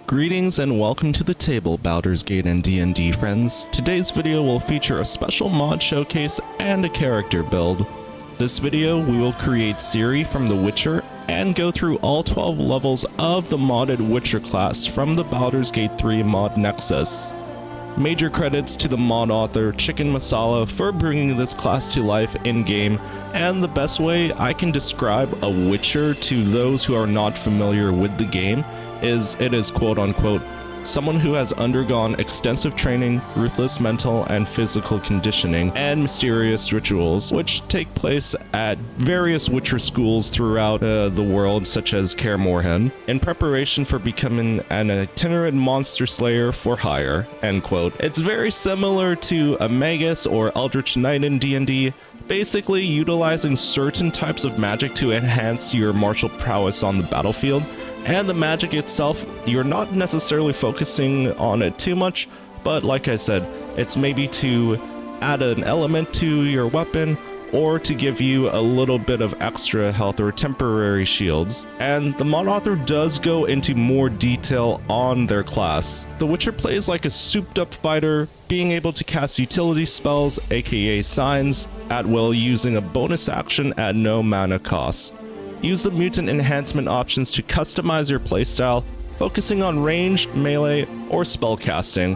Greetings and welcome to the table, Baldurs Gate and D&D friends. Today's video will feature a special mod showcase and a character build. This video, we will create Ciri from The Witcher and go through all 12 levels of the modded Witcher class from the Baldurs Gate 3 mod Nexus. Major credits to the mod author Chicken Masala for bringing this class to life in-game, and the best way I can describe a Witcher to those who are not familiar with the game is it is quote-unquote someone who has undergone extensive training, ruthless mental and physical conditioning, and mysterious rituals, which take place at various Witcher schools throughout the world, such as Kaer Morhen, in preparation for becoming an itinerant monster slayer for hire, end quote. It's very similar to a Magus or Eldritch Knight in D&D, basically utilizing certain types of magic to enhance your martial prowess on the battlefield. And the magic itself, you're not necessarily focusing on it too much, but like I said, it's maybe to add an element to your weapon or to give you a little bit of extra health or temporary shields. And the mod author does go into more detail on their class. The Witcher plays like a souped-up fighter, being able to cast utility spells, aka signs, at will using a bonus action at no mana cost. Use the mutant enhancement options to customize your playstyle, focusing on ranged, melee, or spellcasting.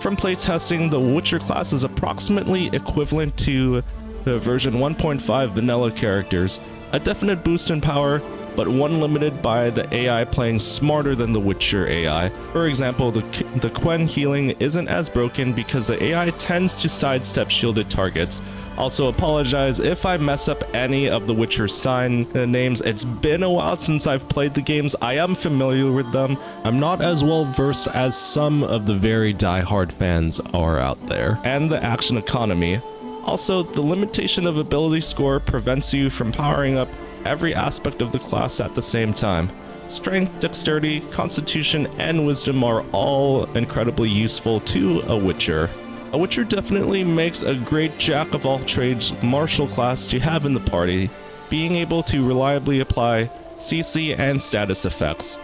From playtesting, the Witcher class is approximately equivalent to the version 1.5 vanilla characters, a definite boost in power, but one limited by the AI playing smarter than the Witcher AI. For example, the Quen healing isn't as broken because the AI tends to sidestep shielded targets. Also apologize if I mess up any of the Witcher sign names. It's been a while since I've played the games. I am familiar with them. I'm not as well versed as some of the very die-hard fans are out there. And the action economy. Also, the limitation of ability score prevents you from powering up every aspect of the class at the same time. Strength, dexterity, constitution, and wisdom are all incredibly useful to a Witcher. A Witcher definitely makes a great jack-of-all-trades martial class to have in the party, being able to reliably apply CC and status effects.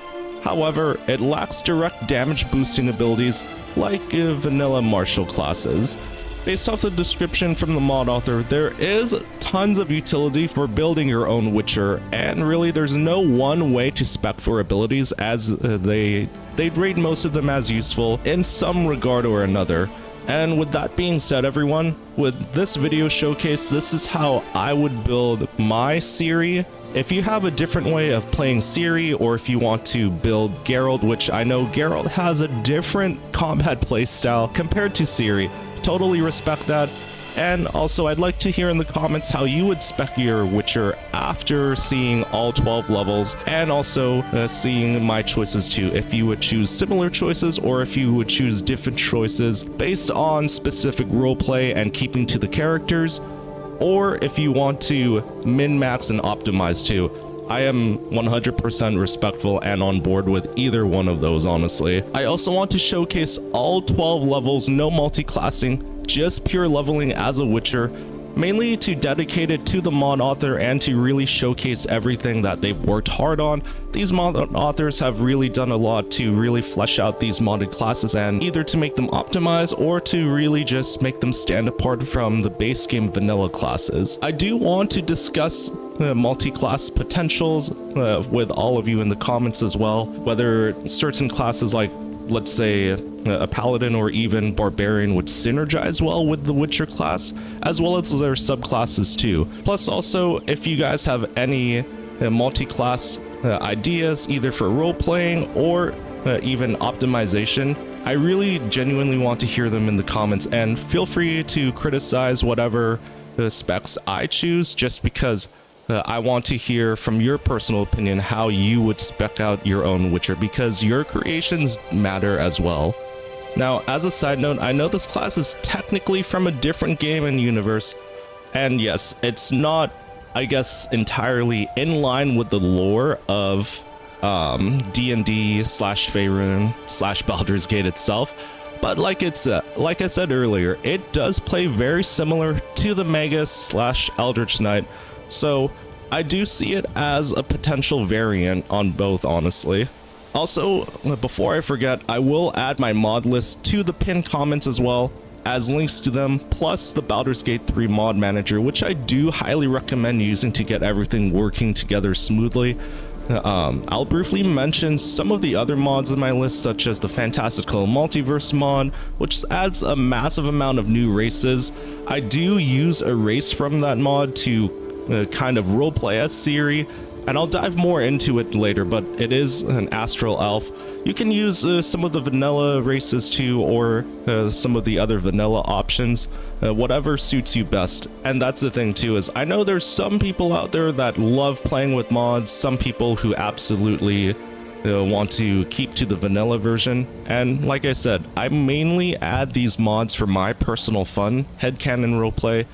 However, it lacks direct damage boosting abilities like vanilla martial classes. Based off the description from the mod author, there is tons of utility for building your own Witcher, and really there's no one way to spec for abilities, as they'd rate most of them as useful in some regard or another. And with that being said, everyone, with this video showcase, this is how I would build my Ciri. If you have a different way of playing Ciri, or if you want to build Geralt, which I know Geralt has a different combat playstyle compared to Ciri, totally respect that. And also, I'd like to hear in the comments how you would spec your Witcher after seeing all 12 levels, and also seeing my choices too, if you would choose similar choices or if you would choose different choices based on specific roleplay and keeping to the characters, or if you want to min-max and optimize too. I am 100% respectful and on board with either one of those, honestly. I also want to showcase all 12 levels, no multi-classing, just pure leveling as a Witcher, mainly to dedicate it to the mod author and to really showcase everything that they've worked hard on. These mod authors have really done a lot to really flesh out these modded classes, and either to make them optimize or to really just make them stand apart from the base game vanilla classes. I do want to discuss multi-class potentials with all of you in the comments as well, whether certain classes like, let's say, a paladin or even barbarian would synergize well with the Witcher class, as well as their subclasses too. Plus also, if you guys have any multi-class ideas, either for role-playing or even optimization, I really genuinely want to hear them in the comments, and feel free to criticize whatever specs I choose, just because I want to hear from your personal opinion how you would spec out your own Witcher, because your creations matter as well. Now, as a side note, I know this class is technically from a different game and universe, and yes, it's not, I guess, entirely in line with the lore of D&D slash Faerun slash Baldur's Gate itself, but like I said earlier, it does play very similar to the Magus slash Eldritch Knight, so I do see it as a potential variant on both, honestly. Also, before I forget, I will add my mod list to the pinned comments as well, as links to them, plus the Baldurs Gate 3 mod manager, which I do highly recommend using to get everything working together smoothly. I'll briefly mention some of the other mods in my list, such as the Fantastical Multiverse mod, which adds a massive amount of new races. I do use a race from that mod to kind of roleplay as Ciri, and I'll dive more into it later, but it is an astral elf. You can use some of the vanilla races too, or some of the other vanilla options, whatever suits you best. And that's the thing too, is I know there's some people out there that love playing with mods, some people who absolutely want to keep to the vanilla version. And like I said, I mainly add these mods for my personal fun, headcanon roleplay,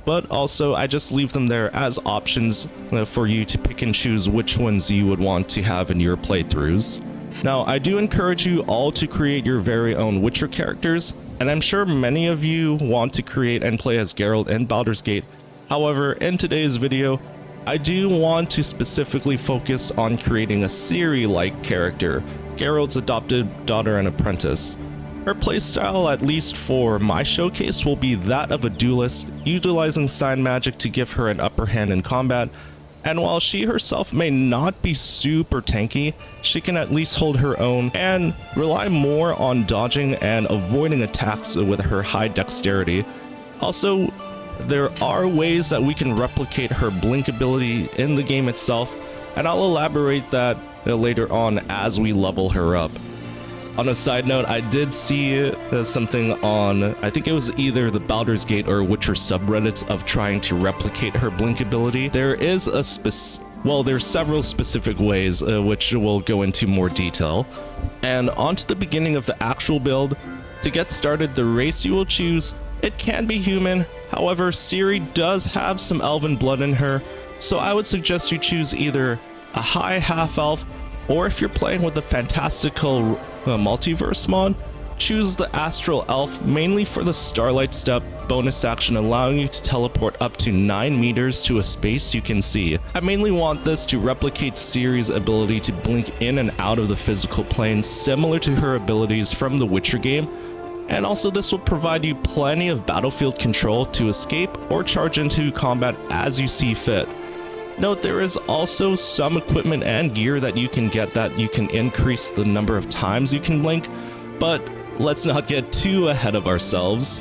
but also I just leave them there as options for you to pick and choose which ones you would want to have in your playthroughs. Now, I do encourage you all to create your very own Witcher characters, and I'm sure many of you want to create and play as Geralt in Baldurs Gate. However, in today's video, I do want to specifically focus on creating a Ciri-like character, Geralt's adopted daughter and apprentice. Her playstyle, at least for my showcase, will be that of a duelist, utilizing sign magic to give her an upper hand in combat. And while she herself may not be super tanky, she can at least hold her own and rely more on dodging and avoiding attacks with her high dexterity. Also, there are ways that we can replicate her blink ability in the game itself, and I'll elaborate that later on as we level her up. On a side note, I did see something on, I think it was either the Baldurs Gate or Witcher subreddits, of trying to replicate her blink ability. There is there's several specific ways, which we'll go into more detail. And on to the beginning of the actual build. To get started, the race you will choose, it can be human. However, Ciri does have some elven blood in her, so I would suggest you choose either a high half-elf, or if you're playing with the Fantastical Multiverse mod, choose the Astral Elf, mainly for the Starlight Step bonus action, allowing you to teleport up to 9 meters to a space you can see. I mainly want this to replicate Ciri's ability to blink in and out of the physical plane, similar to her abilities from the Witcher game, and also this will provide you plenty of battlefield control to escape or charge into combat as you see fit. Note, there is also some equipment and gear that you can get that you can increase the number of times you can blink, but let's not get too ahead of ourselves.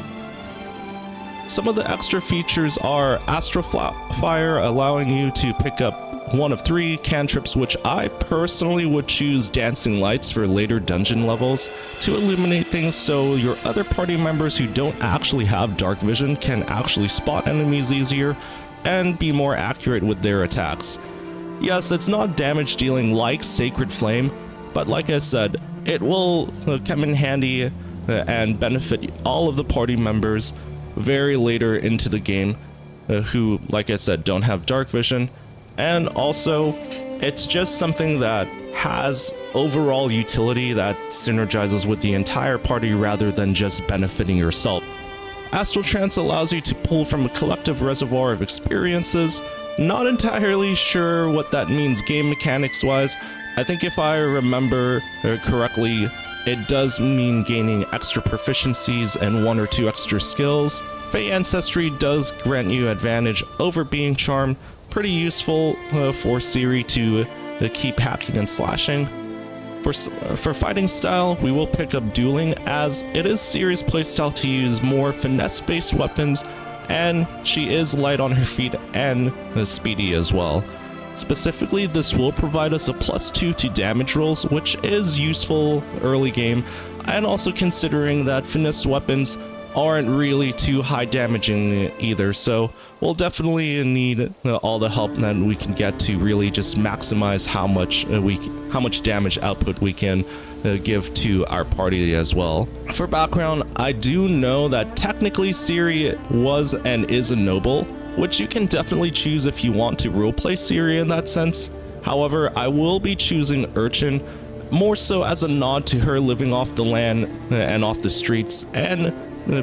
Some of the extra features are Astral Fire, allowing you to pick up one of 3 cantrips, which I personally would choose Dancing Lights for later dungeon levels to illuminate things, so your other party members who don't actually have dark vision can actually spot enemies easier and be more accurate with their attacks. Yes, it's not damage dealing like Sacred Flame, but like I said, it will come in handy and benefit all of the party members very later into the game who, like I said, don't have dark vision. And also, it's just something that has overall utility that synergizes with the entire party rather than just benefiting yourself. Astral Trance allows you to pull from a collective reservoir of experiences. Not entirely sure what that means game mechanics wise. I think if I remember correctly, it does mean gaining extra proficiencies and 1 or 2 extra skills. Fey Ancestry does grant you advantage over being charmed. Pretty useful for Ciri to keep hacking and slashing. For fighting style, we will pick up dueling, as it is Ciri's playstyle to use more finesse-based weapons, and she is light on her feet and speedy as well. Specifically, this will provide us a +2 to damage rolls, which is useful early game, and also considering that finesse weapons aren't really too high damaging either, so we'll definitely need all the help that we can get to really just maximize how much damage output we can give to our party as well. For background, I do know that technically Ciri was and is a noble, which you can definitely choose if you want to roleplay Ciri in that sense. However, I will be choosing Urchin, more so as a nod to her living off the land and off the streets, and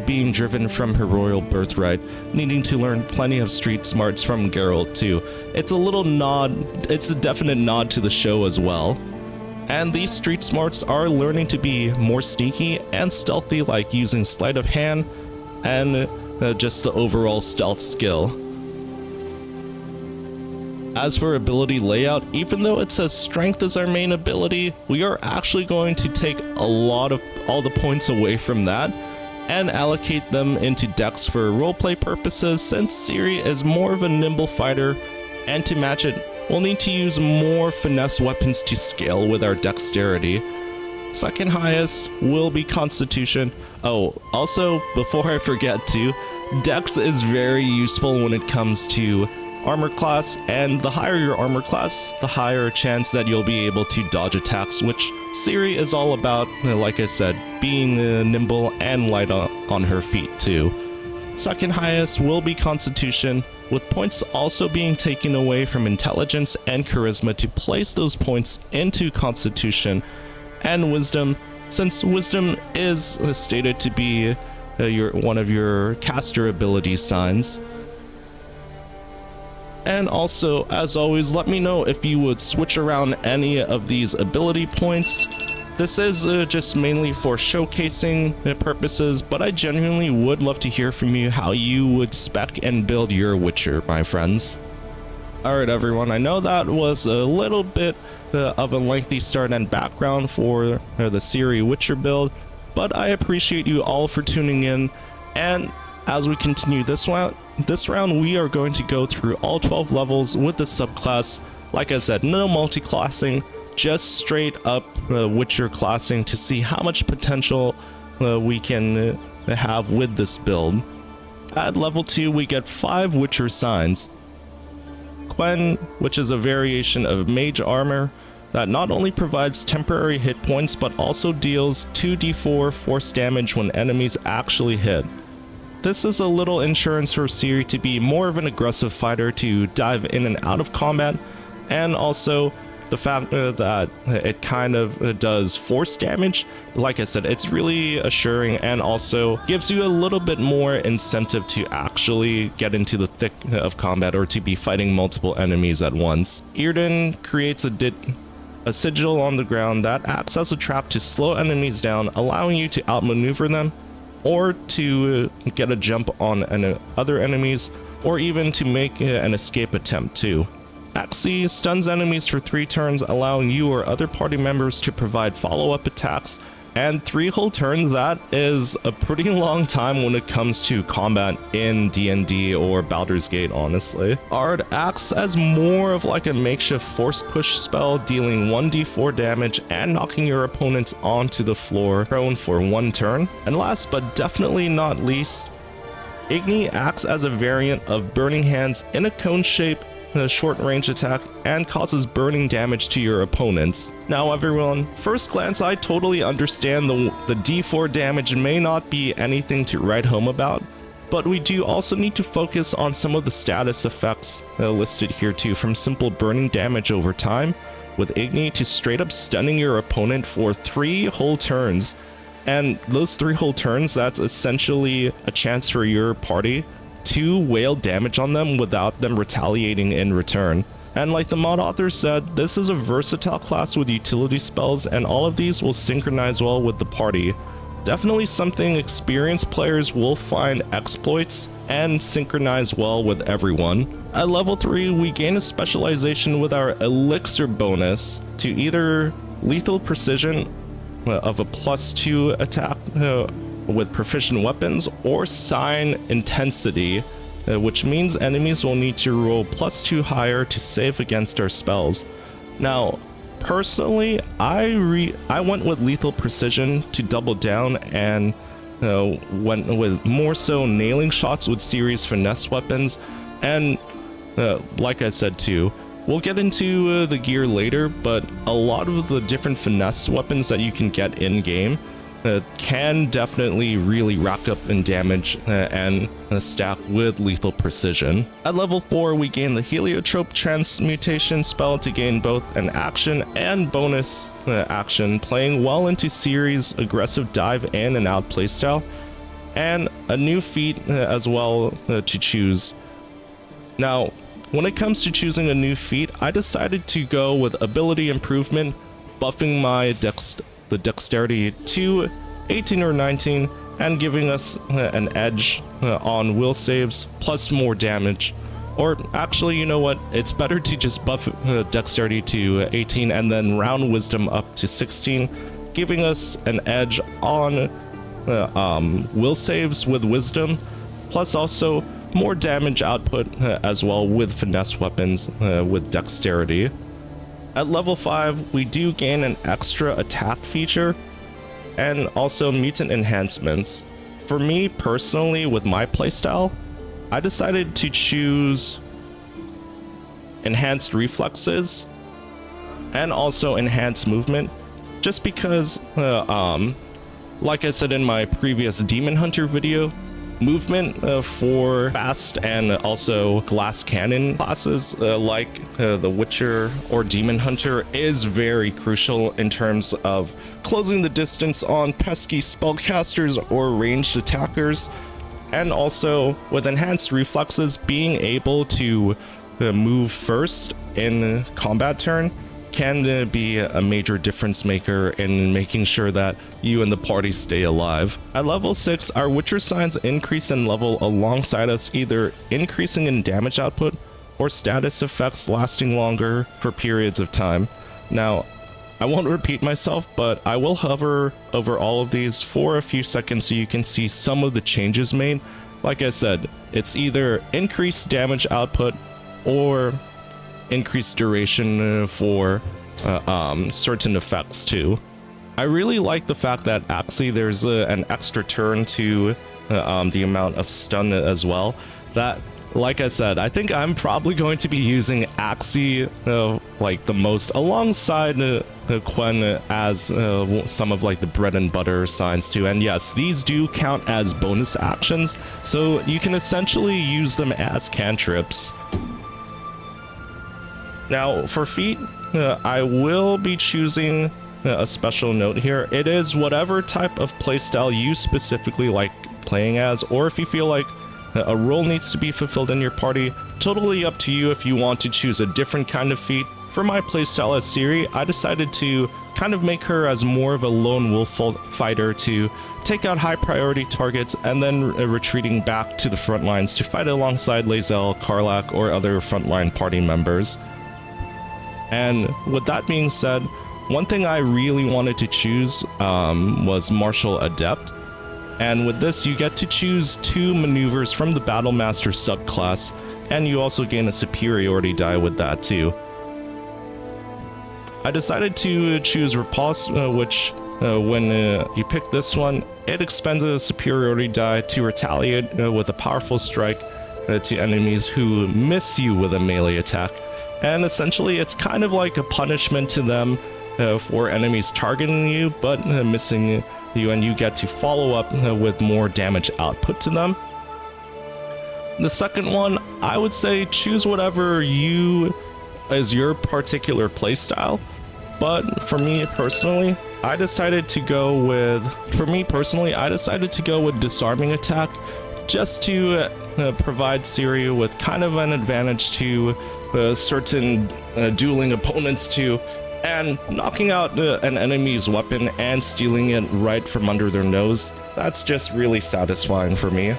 being driven from her royal birthright, needing to learn plenty of street smarts from Geralt too. It's a little nod, it's a definite nod to the show as well. And these street smarts are learning to be more sneaky and stealthy, like using sleight of hand and just the overall stealth skill. As for ability layout, even though it says strength is our main ability, we are actually going to take a lot of all the points away from that and allocate them into dex for roleplay purposes, since Ciri is more of a nimble fighter, and to match it, we'll need to use more finesse weapons to scale with our dexterity. Second highest will be Constitution. Oh, also, before I forget to, dex is very useful when it comes to armor class, and the higher your armor class, the higher chance that you'll be able to dodge attacks, which Ciri is all about, like I said, being nimble and light on her feet too. Second highest will be Constitution, with points also being taken away from Intelligence and Charisma to place those points into Constitution and Wisdom, since Wisdom is stated to be one of your caster ability signs. And also, as always, let me know if you would switch around any of these ability points. This is just mainly for showcasing purposes, but I genuinely would love to hear from you how you would spec and build your Witcher, my friends. Alright everyone, I know that was a little bit of a lengthy start and background for the Ciri Witcher build, but I appreciate you all for tuning in, and as we continue this round, we are going to go through all 12 levels with the subclass. Like I said, no multi-classing, just straight up Witcher classing to see how much potential we can have with this build. At level 2, we get 5 Witcher signs. Quen, which is a variation of mage armor that not only provides temporary hit points but also deals 2d4 force damage when enemies actually hit. This is a little insurance for Ciri to be more of an aggressive fighter to dive in and out of combat, and also the fact that it kind of does force damage. Like I said, it's really assuring and also gives you a little bit more incentive to actually get into the thick of combat or to be fighting multiple enemies at once. Yrden creates a sigil on the ground that acts as a trap to slow enemies down, allowing you to outmaneuver them, or to get a jump on other enemies, or even to make an escape attempt too. Axii stuns enemies for 3 turns, allowing you or other party members to provide follow-up attacks, and 3 whole turns, that is a pretty long time when it comes to combat in D&D or Baldurs Gate, honestly. Ard acts as more of like a makeshift force push spell, dealing 1d4 damage and knocking your opponents onto the floor prone for 1 turn. And last but definitely not least, Igni acts as a variant of Burning Hands in a cone shape, a short range attack, and causes burning damage to your opponents. Now everyone, first glance I totally understand the d4 damage may not be anything to write home about, but we do also need to focus on some of the status effects listed here too, from simple burning damage over time with Igni to straight up stunning your opponent for 3 whole turns. And those 3 whole turns, that's essentially a chance for your party to wail damage on them without them retaliating in return. And like the mod author said, this is a versatile class with utility spells, and all of these will synchronize well with the party. Definitely something experienced players will find exploits and synchronize well with everyone. At level 3, we gain a specialization with our elixir bonus to either lethal precision of a +2 attack with proficient weapons, or sign intensity, which means enemies will need to roll +2 higher to save against our spells. Now, personally, I went with lethal precision to double down and went with more so nailing shots with Ciri's finesse weapons, and like I said too, we'll get into the gear later, but a lot of the different finesse weapons that you can get in game can definitely really rack up in damage and stack with lethal precision. At level 4, we gain the Heliotrope Transmutation spell to gain both an action and bonus action, playing well into Ciri's aggressive dive in and out playstyle, and a new feat as well to choose. Now, when it comes to choosing a new feat, I decided to go with Ability Improvement, buffing the dexterity to 18 or 19 and giving us an edge on will saves plus more damage. Or actually, you know what? It's better to just buff dexterity to 18 and then round wisdom up to 16, giving us an edge on will saves with wisdom, plus also more damage output as well with finesse weapons with dexterity. At level 5, we do gain an extra attack feature and also mutant enhancements. For me personally, with my playstyle, I decided to choose enhanced reflexes and also enhanced movement, just because like I said in my previous Demon Hunter video, movement for fast and also glass cannon classes like the Witcher or Demon Hunter is very crucial in terms of closing the distance on pesky spellcasters or ranged attackers. And also with enhanced reflexes, being able to move first in combat turn can be a major difference maker in making sure that you and the party stay alive. At level 6, our Witcher signs increase in level alongside us, either increasing in damage output or status effects lasting longer for periods of time. Now, I won't repeat myself, but I will hover over all of these for a few seconds so you can see some of the changes made. Like I said, it's either increased damage output or increased duration for certain effects too. I really like the fact that actually there's an extra turn to the amount of stun as well. That, like I said, I think I'm probably going to be using Axie like the most alongside Quen as some of like the bread and butter signs too. And yes, these do count as bonus actions, so you can essentially use them as cantrips. Now for feat, I will be choosing a special note here. It is whatever type of playstyle you specifically like playing as, or if you feel like a role needs to be fulfilled in your party, totally up to you if you want to choose a different kind of feat. For my playstyle as Ciri, I decided to kind of make her as more of a lone wolf fighter to take out high priority targets and then retreating back to the front lines to fight alongside Lae'zel, Karlach, or other frontline party members. And with that being said, one thing I really wanted to choose was Martial Adept. And with this, you get to choose 2 maneuvers from the Battle Master subclass, and you also gain a superiority die with that too. I decided to choose Repulse, which when you pick this one, it expends a superiority die to retaliate with a powerful strike to enemies who miss you with a melee attack. And essentially, it's kind of like a punishment to them for enemies targeting you but missing you, and you get to follow up with more damage output to them. The second one, I would say choose whatever is your particular playstyle. But for me personally, I decided to go with Disarming Attack, just to provide Ciri with kind of an advantage to certain dueling opponents too, and knocking out an enemy's weapon and stealing it right from under their nose. That's just really satisfying for me.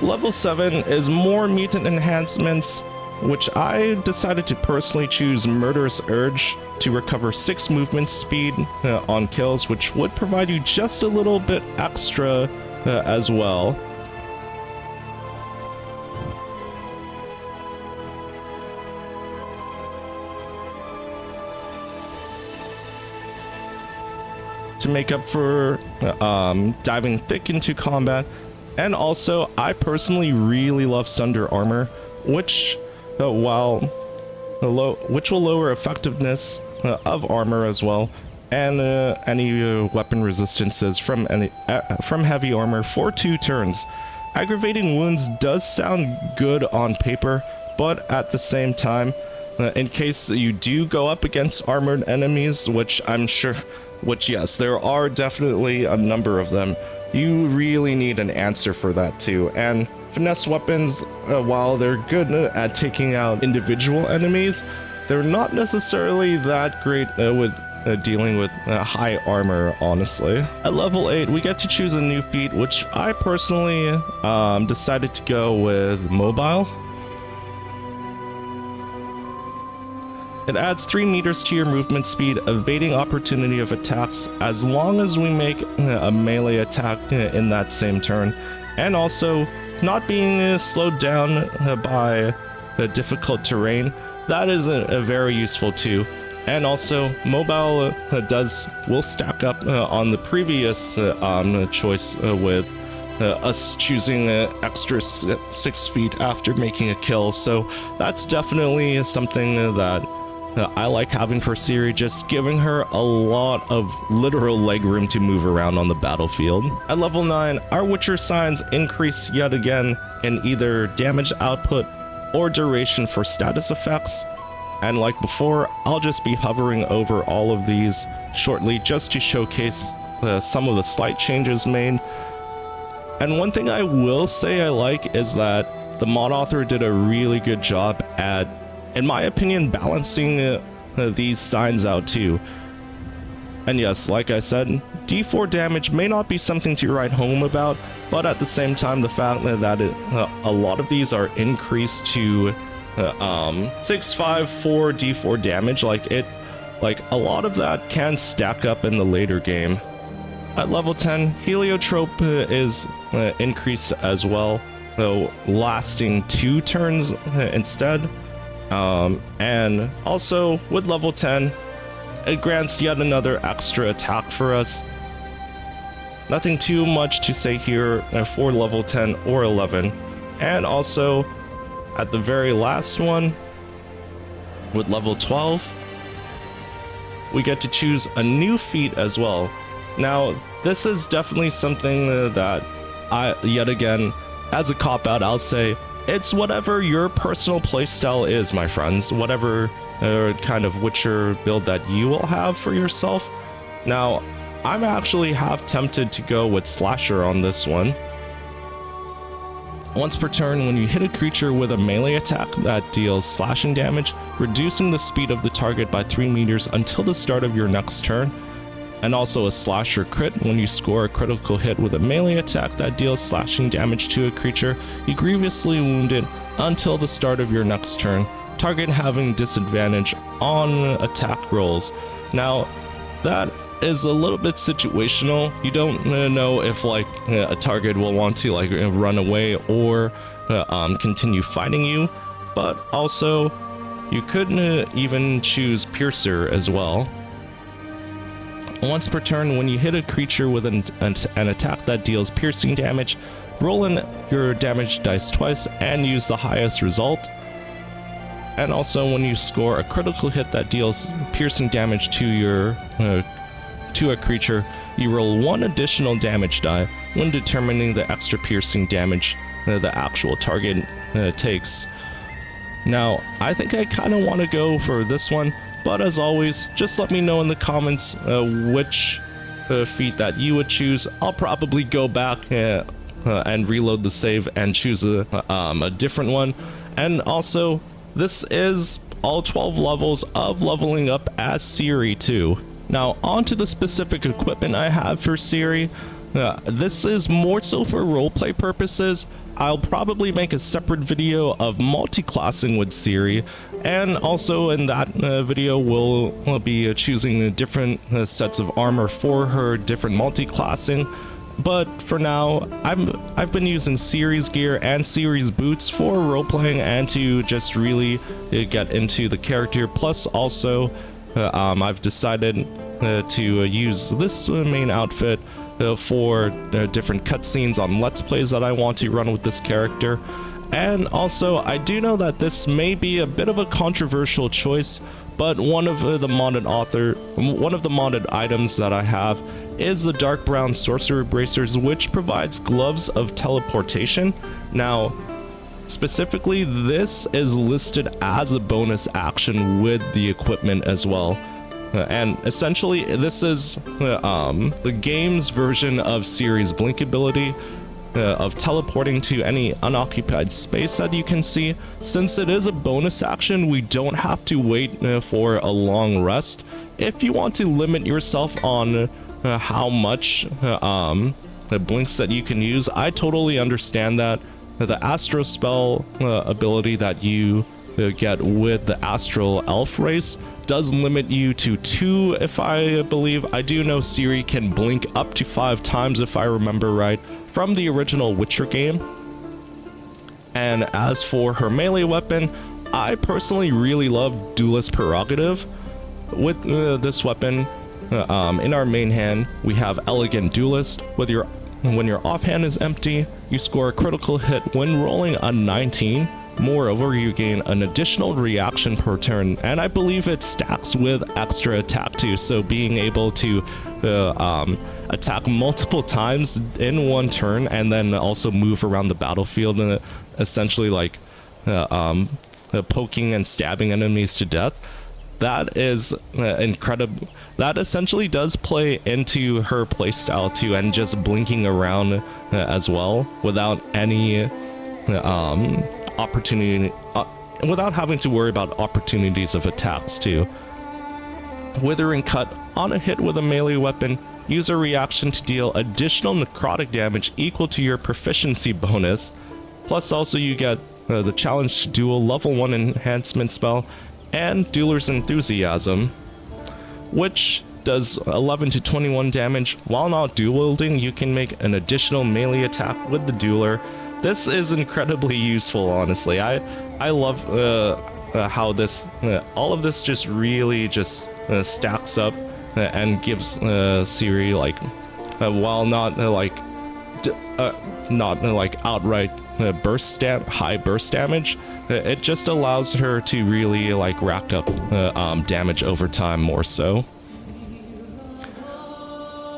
Level 7 is more mutant enhancements, which I decided to personally choose Murderous Urge to recover 6 movement speed on kills, which would provide you just a little bit extra as well. To make up for diving thick into combat. And also, I personally really love Sunder Armor, which will lower effectiveness of armor as well, and any weapon resistances from heavy armor for 2 turns. Aggravating Wounds does sound good on paper, but at the same time, in case you do go up against armored enemies, which yes, there are definitely a number of them, you really need an answer for that too. And finesse weapons, while they're good at taking out individual enemies, they're not necessarily that great with dealing with high armor, honestly. At level 8, we get to choose a new feat, which I personally decided to go with mobile. It adds 3 meters to your movement speed, evading opportunity of attacks as long as we make a melee attack in that same turn, and also not being slowed down by difficult terrain. That is a very useful too. And also mobile will stack up on the previous choice with us choosing extra 6 feet after making a kill, so that's definitely something that I like having for Ciri, just giving her a lot of literal legroom to move around on the battlefield. At level 9, our Witcher signs increase yet again in either damage output or duration for status effects. And like before, I'll just be hovering over all of these shortly just to showcase some of the slight changes made. And one thing I will say I like is that the mod author did a really good job at, in my opinion, balancing these signs out too. And yes, like I said, D4 damage may not be something to write home about, but at the same time, the fact that a lot of these are increased to 6, 5, 4 D4 damage, like a lot of that can stack up in the later game. At level 10, Heliotrope is increased as well, though lasting 2 turns instead. And also with level 10, it grants yet another extra attack for us. Nothing too much to say here for level 10 or 11. And also at the very last one, with level 12, we get to choose a new feat as well. Now, this is definitely something that yet again, as a cop-out, I'll say, it's whatever your personal playstyle is, my friends. Whatever kind of Witcher build that you will have for yourself. Now, I'm actually half tempted to go with Slasher on this one. Once per turn, when you hit a creature with a melee attack that deals slashing damage, reducing the speed of the target by 3 meters until the start of your next turn. And also a Slasher crit, when you score a critical hit with a melee attack that deals slashing damage to a creature you grievously wounded until the start of your next turn, target having disadvantage on attack rolls. Now, that is a little bit situational. You don't know if a target will want to run away or continue fighting you, but also you could even choose Piercer as well. Once per turn, when you hit a creature with an attack that deals piercing damage, roll in your damage dice twice and use the highest result. And also when you score a critical hit that deals piercing damage to a creature, you roll 1 additional damage die when determining the extra piercing damage the actual target takes. Now, I think I kind of want to go for this one, but as always, just let me know in the comments which feat that you would choose. I'll probably go back and reload the save and choose a different one. And also, this is all 12 levels of leveling up as Ciri too. Now, onto the specific equipment I have for Ciri. This is more so for roleplay purposes. I'll probably make a separate video of multi-classing with Ciri, and also in that video we'll be choosing different sets of armor for her, different multi-classing. But for now, I've been using Ciri's gear and Ciri's boots for roleplaying and to just really get into the character. Plus also, I've decided to use this main outfit for different cutscenes on Let's Plays that I want to run with this character. And also, I do know that this may be a bit of a controversial choice, but one of the modded items that I have is the dark brown sorcerer bracers, which provides gloves of teleportation. Now, specifically, this is listed as a bonus action with the equipment as well. And essentially, this is the game's version of Ciri's blink ability. of teleporting to any unoccupied space that you can see. Since it is a bonus action, we don't have to wait for a long rest. If you want to limit yourself on how much blinks that you can use, I totally understand that. The astro spell ability that you get with the astral elf race does limit you to 2, if I believe. I do know Ciri can blink up to 5 times, if I remember right, from the original Witcher game. And as for her melee weapon, I personally really love Duelist Prerogative. With this weapon, in our main hand, we have Elegant Duelist. When your offhand is empty, you score a critical hit when rolling a 19. Moreover, you gain an additional reaction per turn, and I believe it stacks with extra attack too, so being able to attack multiple times in one turn and then also move around the battlefield and essentially like poking and stabbing enemies to death. That is incredible. That essentially does play into her playstyle too, and just blinking around as well without any opportunity, without having to worry about opportunities of attacks too. Withering Cut. On a hit with a melee weapon, use a reaction to deal additional necrotic damage equal to your proficiency bonus. Plus also you get the Challenge to Duel level 1 enhancement spell and Dueler's Enthusiasm, which does 11 to 21 damage. While not dual wielding, you can make an additional melee attack with the Dueler. This is incredibly useful, honestly. I love how this all of this just really just stacks up and gives Ciri, like, while not like outright high burst damage, it just allows her to really like rack up damage over time more so.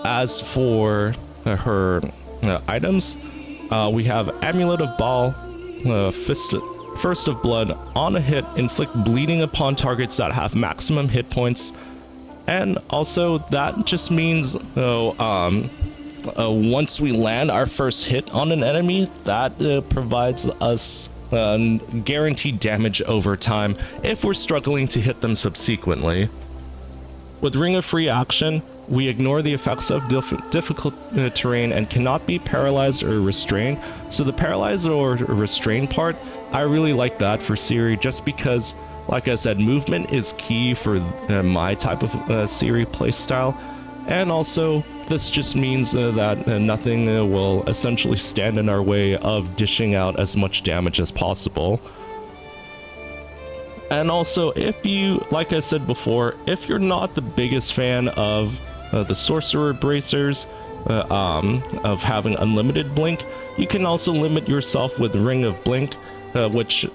As for her items, we have Amulet of Baal, First of Blood. On a hit, inflict bleeding upon targets that have maximum hit points. And also that just means once we land our first hit on an enemy, that provides us guaranteed damage over time if we're struggling to hit them subsequently. With Ring of Free Action, we ignore the effects of difficult terrain and cannot be paralyzed or restrained. So the paralyzed or restrained part, I really like that for Ciri, just because, like I said, movement is key for my type of Ciri playstyle. And also, this just means that nothing will essentially stand in our way of dishing out as much damage as possible. And also, if you, like I said before, if you're not the biggest fan of the Sorcerer Bracers, of having unlimited blink, you can also limit yourself with Ring of Blink, which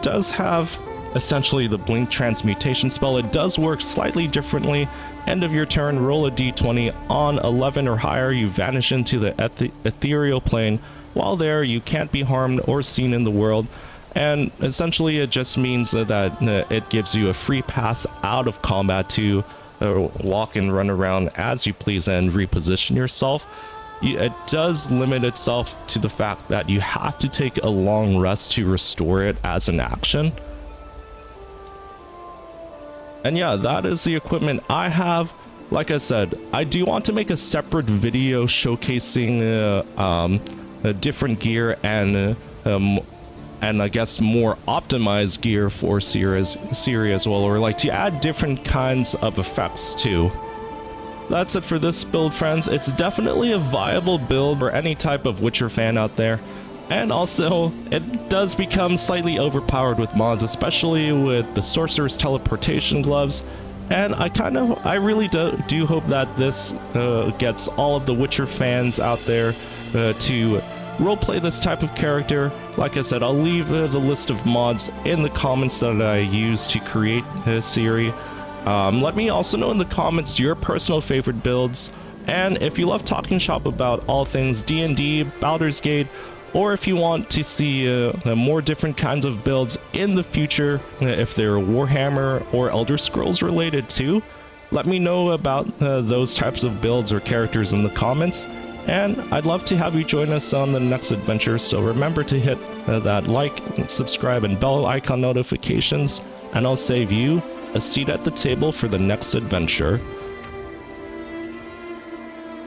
does have essentially the blink transmutation spell. It does work slightly differently. End of your turn, roll a d20. On 11 or higher, you vanish into the ethereal plane. While there, you can't be harmed or seen in the world. And essentially it just means that it gives you a free pass out of combat to walk and run around as you please and reposition yourself. It does limit itself to the fact that you have to take a long rest to restore it as an action. And yeah, that is the equipment I have. Like I said, I do want to make a separate video showcasing different gear and I guess more optimized gear for Ciri as well, or like to add different kinds of effects too. That's it for this build, friends. It's definitely a viable build for any type of Witcher fan out there. And also, it does become slightly overpowered with mods, especially with the Sorcerer's Teleportation Gloves. And I really do hope that this gets all of the Witcher fans out there to roleplay this type of character. Like I said, I'll leave the list of mods in the comments that I use to create Ciri. Let me also know in the comments your personal favorite builds. And if you love talking shop about all things D&D, Baldurs Gate, or if you want to see more different kinds of builds in the future, if they're Warhammer or Elder Scrolls related too, let me know about those types of builds or characters in the comments. And I'd love to have you join us on the next adventure, so remember to hit that like, subscribe, and bell icon notifications, and I'll save you a seat at the table for the next adventure.